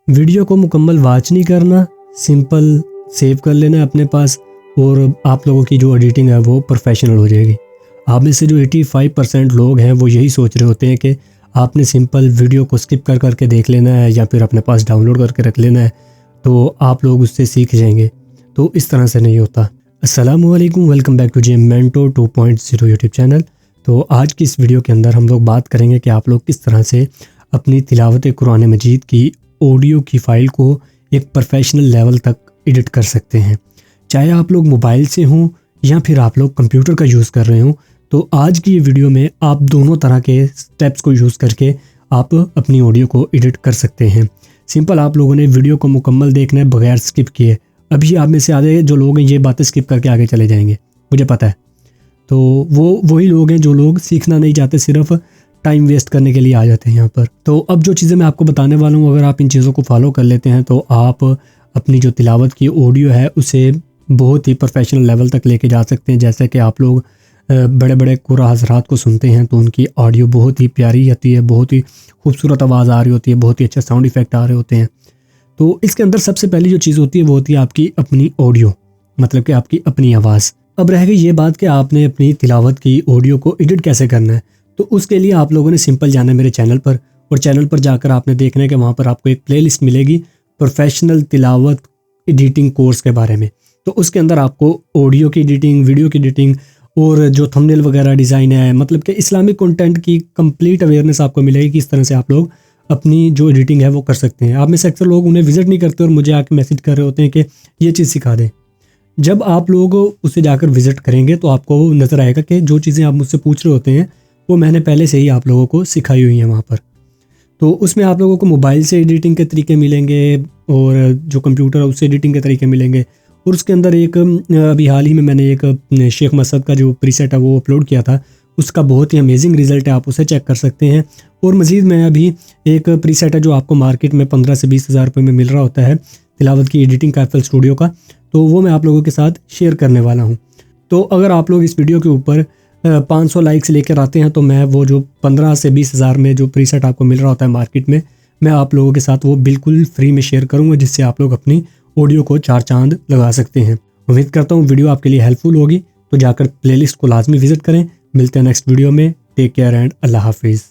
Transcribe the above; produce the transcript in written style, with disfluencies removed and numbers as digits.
Video کو مکمل watch نہیں کرنا، سمپل سیو کر لینا ہے اپنے پاس، اور آپ لوگوں کی جو ایڈیٹنگ ہے وہ پروفیشنل ہو جائے گی۔ آپ میں سے جو 85% لوگ ہیں وہ یہی سوچ رہے ہوتے ہیں کہ آپ نے سمپل ویڈیو کو سکپ کر کے دیکھ لینا ہے یا پھر اپنے پاس ڈاؤن لوڈ کر کے رکھ لینا ہے تو آپ لوگ اس سے سیکھ جائیں گے، تو اس طرح سے نہیں ہوتا۔ السلام علیکم، welcome back to gym mentor 2.0 YouTube channel. تو آج کی اس ویڈیو کے اندر ہم لوگ بات کریں گے کہ آپ لوگ کس طرح سے اپنی تلاوت قرآن مجید کی آڈیو کی فائل کو ایک پروفیشنل لیول تک ایڈٹ کر سکتے ہیں، چاہے آپ لوگ موبائل سے ہوں یا پھر آپ لوگ کمپیوٹر کا یوز کر رہے ہوں۔ تو آج کی یہ ویڈیو میں آپ دونوں طرح کے سٹیپس کو یوز کر کے آپ اپنی آڈیو کو ایڈٹ کر سکتے ہیں۔ سمپل آپ لوگوں نے ویڈیو کو مکمل دیکھنا ہے بغیر سکپ کیے۔ ابھی آپ میں سے آدھے جو لوگ ہیں یہ باتیں سکپ کر کے آگے چلے جائیں گے، مجھے پتہ ہے۔ تو وہی لوگ ہیں جو لوگ سیکھنا نہیں چاہتے، صرف ٹائم ویسٹ کرنے کے لیے آ جاتے ہیں یہاں پر۔ تو اب جو چیزیں میں آپ کو بتانے والا ہوں، اگر آپ ان چیزوں کو فالو کر لیتے ہیں تو آپ اپنی جو تلاوت کی آڈیو ہے اسے بہت ہی پروفیشنل لیول تک لے کے جا سکتے ہیں۔ جیسے کہ آپ لوگ بڑے بڑے قرآن حضرات کو سنتے ہیں تو ان کی آڈیو بہت ہی پیاری ہوتی ہے، بہت ہی خوبصورت آواز آ رہی ہوتی ہے، بہت ہی اچھا ساؤنڈ ایفیکٹ آ رہے ہوتے ہیں۔ تو اس کے اندر سب سے پہلی جو چیز ہوتی ہے وہ ہوتی ہے آپ کی اپنی آڈیو، مطلب کہ آپ کی اپنی آواز۔ اب رہ گئی یہ بات کہ آپ نے اپنی تلاوت کی آڈیو کو ایڈٹ کیسے کرنا ہے، تو اس کے لیے آپ لوگوں نے سمپل جانا ہے میرے چینل پر، اور چینل پر جا کر آپ نے دیکھنا ہے کہ وہاں پر آپ کو ایک پلے لسٹ ملے گی پروفیشنل تلاوت ایڈیٹنگ کورس کے بارے میں۔ تو اس کے اندر آپ کو آڈیو کی ایڈیٹنگ، ویڈیو کی ایڈیٹنگ اور جو تھمبنیل وغیرہ ڈیزائن ہے، مطلب کہ اسلامک کنٹینٹ کی کمپلیٹ اویئرنیس آپ کو ملے گی، کس طرح سے آپ لوگ اپنی جو ایڈیٹنگ ہے وہ کر سکتے ہیں۔ آپ میں سے اکثر لوگ انہیں وزٹ نہیں کرتے اور مجھے آ کے میسج کر رہے ہوتے ہیں کہ یہ چیز سکھا دیں۔ جب آپ لوگ اسے جا کر وزٹ کریں گے تو آپ کو نظر آئے گا کہ جو چیزیں آپ مجھ سے پوچھ رہے ہوتے ہیں وہ میں نے پہلے سے ہی آپ لوگوں کو سکھائی ہوئی ہیں وہاں پر۔ تو اس میں آپ لوگوں کو موبائل سے ایڈیٹنگ کے طریقے ملیں گے، اور جو کمپیوٹر ہے اس سے ایڈیٹنگ کے طریقے ملیں گے، اور اس کے اندر ایک ابھی حال ہی میں نے ایک شیخ مسعد کا جو پریسیٹ ہے وہ اپلوڈ کیا تھا، اس کا بہت ہی امیزنگ رزلٹ ہے، آپ اسے چیک کر سکتے ہیں۔ اور مزید میں ابھی ایک پریسیٹ ہے جو آپ کو مارکیٹ میں 15 سے 20 ہزار روپے میں مل رہا ہوتا ہے تلاوت کی ایڈیٹنگ کا FL اسٹوڈیو کا، تو وہ میں آپ لوگوں کے ساتھ شیئر کرنے والا ہوں۔ تو اگر آپ لوگ اس ویڈیو کے اوپر 500 لائکس لے کر آتے ہیں تو میں وہ جو 15 سے 20 ہزار میں جو پریسیٹ آپ کو مل رہا ہوتا ہے مارکیٹ میں آپ لوگوں کے ساتھ وہ بالکل فری میں شیئر کروں گا، جس سے آپ لوگ اپنی آڈیو کو 4 چاند لگا سکتے ہیں۔ امید کرتا ہوں ویڈیو آپ کے لیے ہیلپ فل ہوگی، تو جا کر پلے لسٹ کو لازمی وزٹ کریں۔ ملتے ہیں نیکسٹ ویڈیو میں، ٹیک کیئر اینڈ اللہ حافظ۔